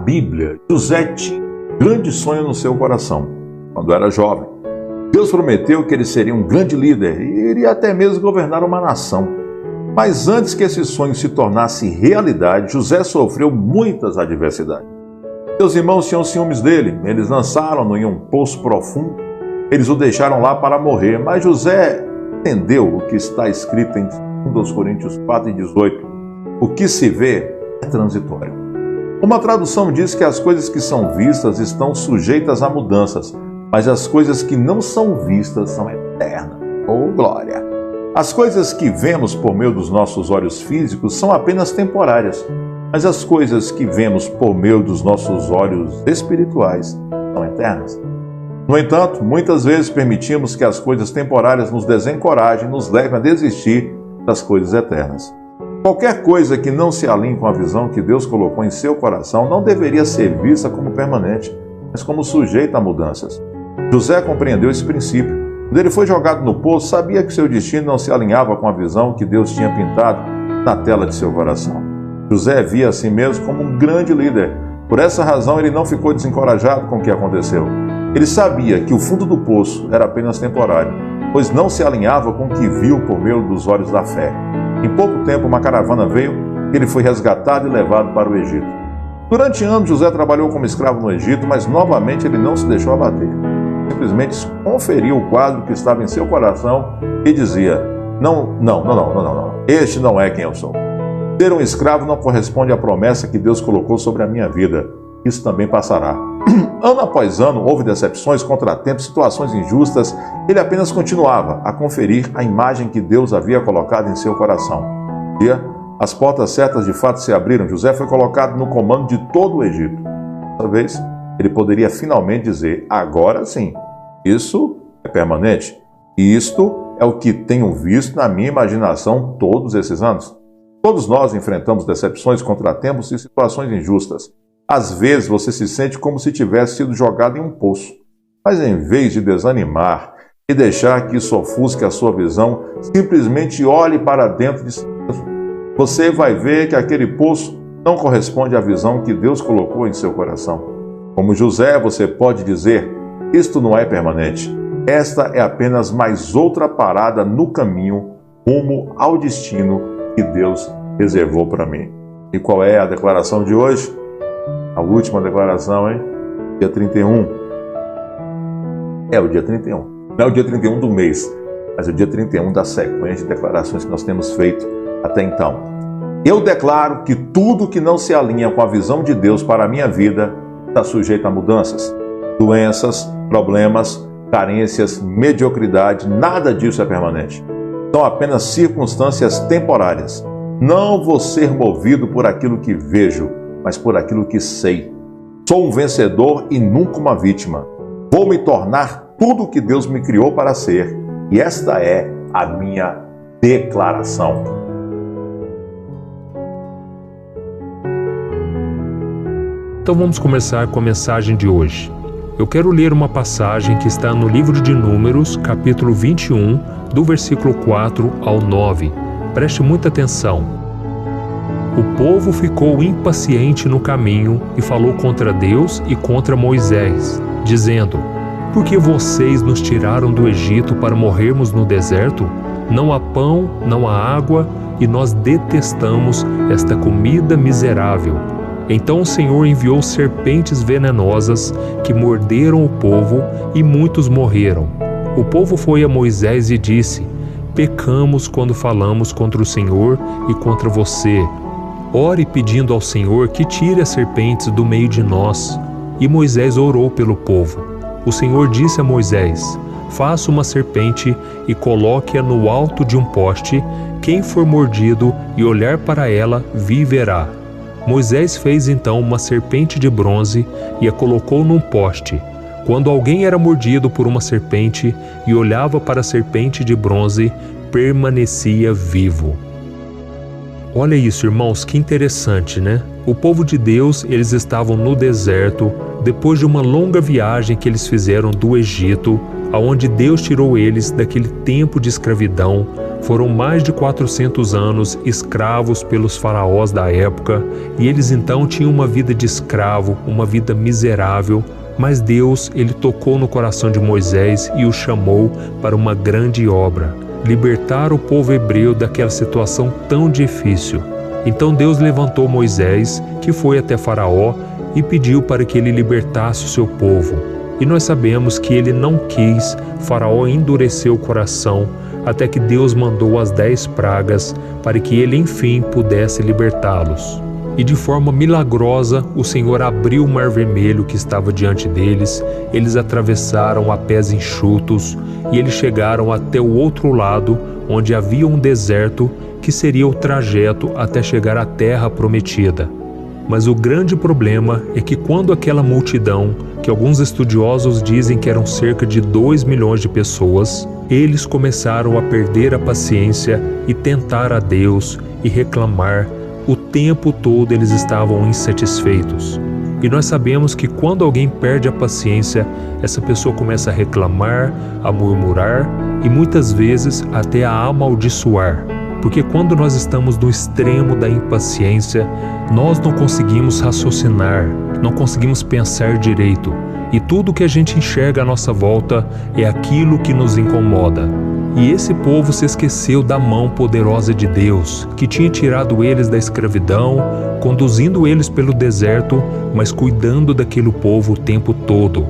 Bíblia, José tinha um grande sonho no seu coração, quando era jovem. Deus prometeu que ele seria um grande líder e iria até mesmo governar uma nação. Mas antes que esse sonho se tornasse realidade, José sofreu muitas adversidades. Seus irmãos tinham ciúmes dele, eles lançaram-no em um poço profundo, eles o deixaram lá para morrer, mas José entendeu o que está escrito em 2 Coríntios 4:18. O que se vê é transitório. Uma tradução diz que as coisas que são vistas estão sujeitas a mudanças, mas as coisas que não são vistas são eternas. Oh, glória! As coisas que vemos por meio dos nossos olhos físicos são apenas temporárias, mas as coisas que vemos por meio dos nossos olhos espirituais são eternas. No entanto, muitas vezes permitimos que as coisas temporárias nos desencorajem e nos levem a desistir das coisas eternas. Qualquer coisa que não se alinhe com a visão que Deus colocou em seu coração não deveria ser vista como permanente, mas como sujeita a mudanças. José compreendeu esse princípio. Quando ele foi jogado no poço, sabia que seu destino não se alinhava com a visão que Deus tinha pintado na tela de seu coração. José via a si mesmo como um grande líder. Por essa razão, ele não ficou desencorajado com o que aconteceu. Ele sabia que o fundo do poço era apenas temporário, pois não se alinhava com o que viu por meio dos olhos da fé. Em pouco tempo, uma caravana veio e ele foi resgatado e levado para o Egito. Durante anos, José trabalhou como escravo no Egito, mas novamente ele não se deixou abater. Simplesmente conferiu o quadro que estava em seu coração e dizia: não, este não é quem eu sou. Ser um escravo não corresponde à promessa que Deus colocou sobre a minha vida. Isso também passará. Ano após ano, houve decepções, contratempos, situações injustas. Ele apenas continuava a conferir a imagem que Deus havia colocado em seu coração. Um dia, as portas certas de fato se abriram. José foi colocado no comando de todo o Egito. Dessa vez, ele poderia finalmente dizer: agora sim, isso é permanente. E isto é o que tenho visto na minha imaginação todos esses anos. Todos nós enfrentamos decepções, contratempos e situações injustas. Às vezes você se sente como se tivesse sido jogado em um poço. Mas em vez de desanimar e deixar que isso ofusque a sua visão, simplesmente olhe para dentro de si mesmo. Você vai ver que aquele poço não corresponde à visão que Deus colocou em seu coração. Como José, você pode dizer: isto não é permanente. Esta é apenas mais outra parada no caminho rumo ao destino que Deus reservou para mim. E qual é a declaração de hoje? A última declaração, hein? Dia 31. É o dia 31. Não é o dia 31 do mês, mas é o dia 31 da sequência de declarações que nós temos feito até então. Eu declaro que tudo que não se alinha com a visão de Deus para a minha vida está sujeito a mudanças. Doenças, problemas, carências, mediocridade, nada disso é permanente. São apenas circunstâncias temporárias. Não vou ser movido por aquilo que vejo, mas por aquilo que sei. Sou um vencedor e nunca uma vítima. Vou me tornar tudo o que Deus me criou para ser. E esta é a minha declaração. Então vamos começar com a mensagem de hoje. Eu quero ler uma passagem que está no livro de Números, capítulo 21, do versículo 4 ao 9. Preste muita atenção. O povo ficou impaciente no caminho e falou contra Deus e contra Moisés, dizendo: por que vocês nos tiraram do Egito para morrermos no deserto? Não há pão, não há água, e nós detestamos esta comida miserável. Então o Senhor enviou serpentes venenosas que morderam o povo e muitos morreram. O povo foi a Moisés e disse: pecamos quando falamos contra o Senhor e contra você. Ore pedindo ao Senhor que tire as serpentes do meio de nós. E Moisés orou pelo povo. O Senhor disse a Moisés: faça uma serpente e coloque-a no alto de um poste. Quem for mordido e olhar para ela, viverá. Moisés fez então uma serpente de bronze e a colocou num poste. Quando alguém era mordido por uma serpente e olhava para a serpente de bronze, permanecia vivo. Olha isso, irmãos, que interessante, né? O povo de Deus, eles estavam no deserto, depois de uma longa viagem que eles fizeram do Egito, aonde Deus tirou eles daquele tempo de escravidão, Foram mais de 400 anos escravos pelos faraós da época, e eles então tinham uma vida de escravo, uma vida miserável, mas Deus, ele tocou no coração de Moisés e o chamou para uma grande obra, libertar o povo hebreu daquela situação tão difícil. Então Deus levantou Moisés, que foi até Faraó, e pediu para que ele libertasse o seu povo. E nós sabemos que ele não quis, Faraó endureceu o coração, até que Deus mandou as 10 pragas para que ele enfim pudesse libertá-los. E de forma milagrosa o Senhor abriu o mar vermelho que estava diante deles, eles atravessaram a pés enxutos e eles chegaram até o outro lado, onde havia um deserto que seria o trajeto até chegar à terra prometida. Mas o grande problema é que quando aquela multidão, que alguns estudiosos dizem que eram cerca de 2 milhões de pessoas, eles começaram a perder a paciência e tentar a Deus e reclamar, o tempo todo eles estavam insatisfeitos. E nós sabemos que quando alguém perde a paciência, essa pessoa começa a reclamar, a murmurar e muitas vezes até a amaldiçoar. Porque quando nós estamos no extremo da impaciência, nós não conseguimos raciocinar, não conseguimos pensar direito. E tudo que a gente enxerga à nossa volta é aquilo que nos incomoda. E esse povo se esqueceu da mão poderosa de Deus, que tinha tirado eles da escravidão, conduzindo eles pelo deserto, mas cuidando daquele povo o tempo todo.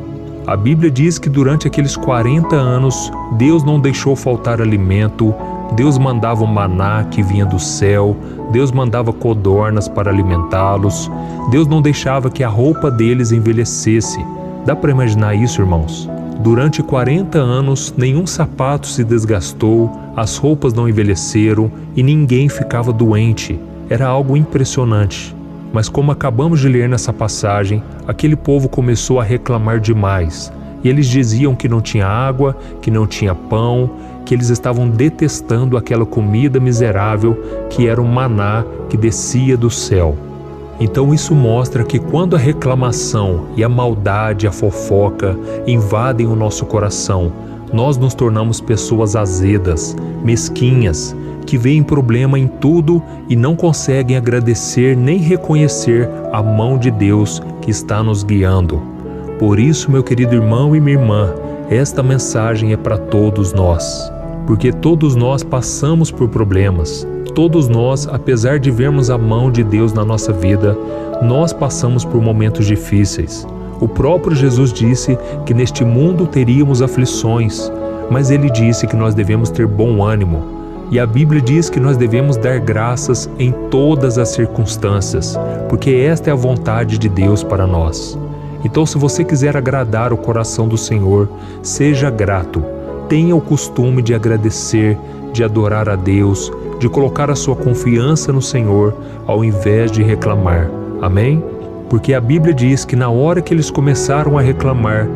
A Bíblia diz que durante aqueles 40 anos, Deus não deixou faltar alimento, Deus mandava o maná que vinha do céu, Deus mandava codornas para alimentá-los, Deus não deixava que a roupa deles envelhecesse. Dá para imaginar isso, irmãos? Durante 40 anos, nenhum sapato se desgastou, as roupas não envelheceram e ninguém ficava doente. Era algo impressionante. Mas como acabamos de ler nessa passagem, aquele povo começou a reclamar demais. E eles diziam que não tinha água, que não tinha pão, que eles estavam detestando aquela comida miserável que era o maná que descia do céu. Então isso mostra que quando a reclamação e a maldade, a fofoca invadem o nosso coração, nós nos tornamos pessoas azedas, mesquinhas, que veem problema em tudo e não conseguem agradecer nem reconhecer a mão de Deus que está nos guiando. Por isso, meu querido irmão e minha irmã, esta mensagem é para todos nós, porque todos nós passamos por problemas. Todos nós, apesar de vermos a mão de Deus na nossa vida, nós passamos por momentos difíceis. O próprio Jesus disse que neste mundo teríamos aflições, mas ele disse que nós devemos ter bom ânimo. E a Bíblia diz que nós devemos dar graças em todas as circunstâncias, porque esta é a vontade de Deus para nós. Então, se você quiser agradar o coração do Senhor, seja grato. Tenha o costume de agradecer, de adorar a Deus, de colocar a sua confiança no Senhor, ao invés de reclamar. Amém? Porque a Bíblia diz que na hora que eles começaram a reclamar,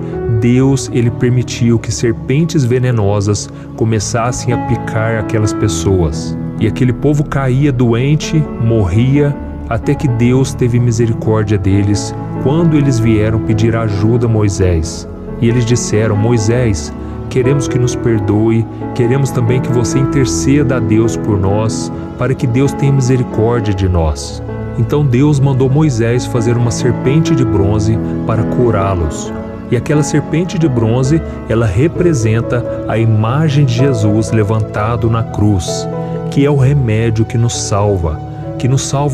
Deus, ele permitiu que serpentes venenosas começassem a picar aquelas pessoas. E aquele povo caía doente, morria, até que Deus teve misericórdia deles quando eles vieram pedir ajuda a Moisés. E eles disseram: Moisés, queremos que nos perdoe, queremos também que você interceda a Deus por nós, para que Deus tenha misericórdia de nós. Então Deus mandou Moisés fazer uma serpente de bronze para curá-los. E aquela serpente de bronze, ela representa a imagem de Jesus levantado na cruz, que é o remédio que nos salva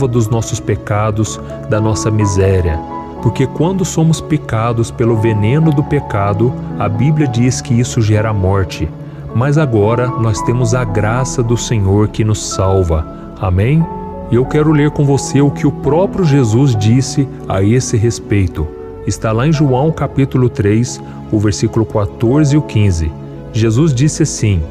dos nossos pecados, da nossa miséria. Porque quando somos picados pelo veneno do pecado, a Bíblia diz que isso gera morte. Mas agora nós temos a graça do Senhor que nos salva. Amém? E eu quero ler com você o que o próprio Jesus disse a esse respeito. Está lá em João capítulo 3, o versículo 14 e o 15. Jesus disse assim: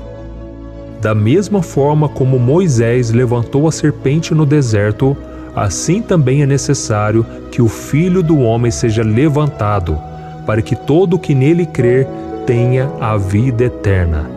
da mesma forma como Moisés levantou a serpente no deserto, assim também é necessário que o Filho do Homem seja levantado, para que todo o que nele crer tenha a vida eterna.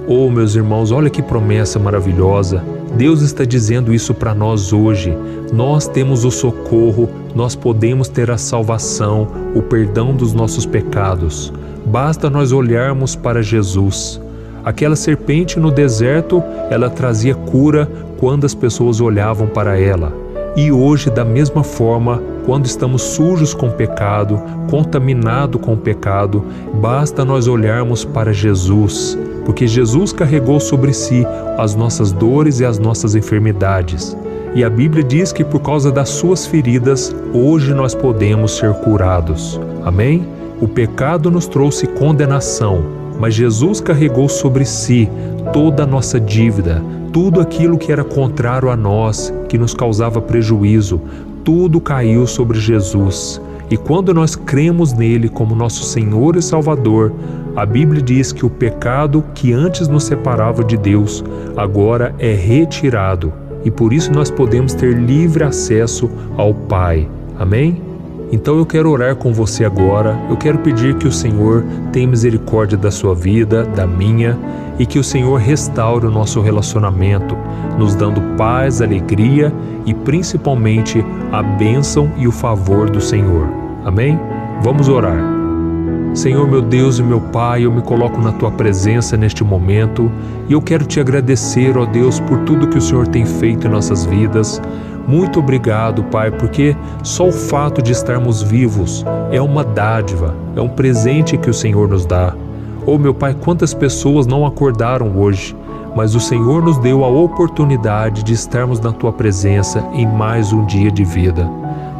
Oh, meus irmãos, olha que promessa maravilhosa. Deus está dizendo isso para nós hoje. Nós temos o socorro, nós podemos ter a salvação, o perdão dos nossos pecados. Basta nós olharmos para Jesus. Aquela serpente no deserto, ela trazia cura quando as pessoas olhavam para ela. E hoje, da mesma forma, quando estamos sujos com o pecado, contaminados com o pecado, basta nós olharmos para Jesus, porque Jesus carregou sobre si as nossas dores e as nossas enfermidades. E a Bíblia diz que por causa das suas feridas, hoje nós podemos ser curados. Amém? O pecado nos trouxe condenação, mas Jesus carregou sobre si toda a nossa dívida, tudo aquilo que era contrário a nós, que nos causava prejuízo, tudo caiu sobre Jesus. E quando nós cremos nele como nosso Senhor e Salvador, a Bíblia diz que o pecado que antes nos separava de Deus, agora é retirado. E por isso nós podemos ter livre acesso ao Pai. Amém? Então eu quero orar com você agora, eu quero pedir que o Senhor tenha misericórdia da sua vida, da minha, e que o Senhor restaure o nosso relacionamento, nos dando paz, alegria e principalmente a bênção e o favor do Senhor. Amém? Vamos orar. Senhor, meu Deus e meu Pai, eu me coloco na Tua presença neste momento e eu quero Te agradecer, ó Deus, por tudo que o Senhor tem feito em nossas vidas. Muito obrigado, Pai, porque só o fato de estarmos vivos é uma dádiva, é um presente que o Senhor nos dá. Oh, meu Pai, quantas pessoas não acordaram hoje, mas o Senhor nos deu a oportunidade de estarmos na Tua presença em mais um dia de vida.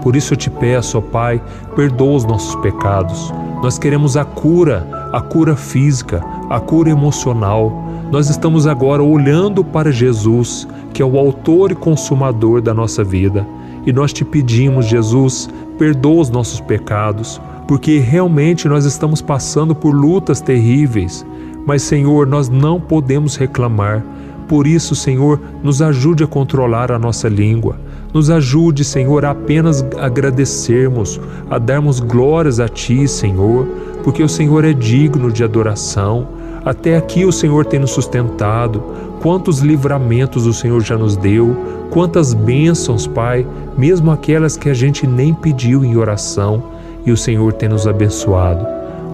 Por isso eu Te peço, ó Pai, perdoa os nossos pecados. Nós queremos a cura física, a cura emocional. Nós estamos agora olhando para Jesus, que é o autor e consumador da nossa vida. E nós Te pedimos, Jesus, perdoa os nossos pecados, porque realmente nós estamos passando por lutas terríveis. Mas, Senhor, nós não podemos reclamar. Por isso, Senhor, nos ajude a controlar a nossa língua. Nos ajude, Senhor, a apenas agradecermos, a darmos glórias a Ti, Senhor, porque o Senhor é digno de adoração. Até aqui o Senhor tem nos sustentado. Quantos livramentos o Senhor já nos deu, quantas bênçãos, Pai, mesmo aquelas que a gente nem pediu em oração, e o Senhor tem nos abençoado.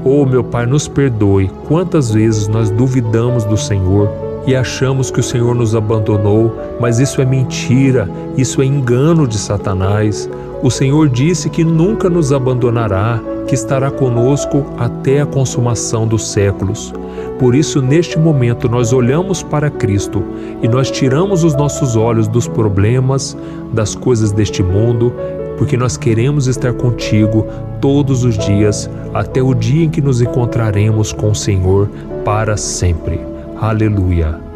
Oh, meu Pai, nos perdoe, quantas vezes nós duvidamos do Senhor e achamos que o Senhor nos abandonou, mas isso é mentira, isso é engano de Satanás. O Senhor disse que nunca nos abandonará, que estará conosco até a consumação dos séculos. Por isso, neste momento, nós olhamos para Cristo e nós tiramos os nossos olhos dos problemas, das coisas deste mundo, porque nós queremos estar contigo todos os dias, até o dia em que nos encontraremos com o Senhor para sempre. Aleluia.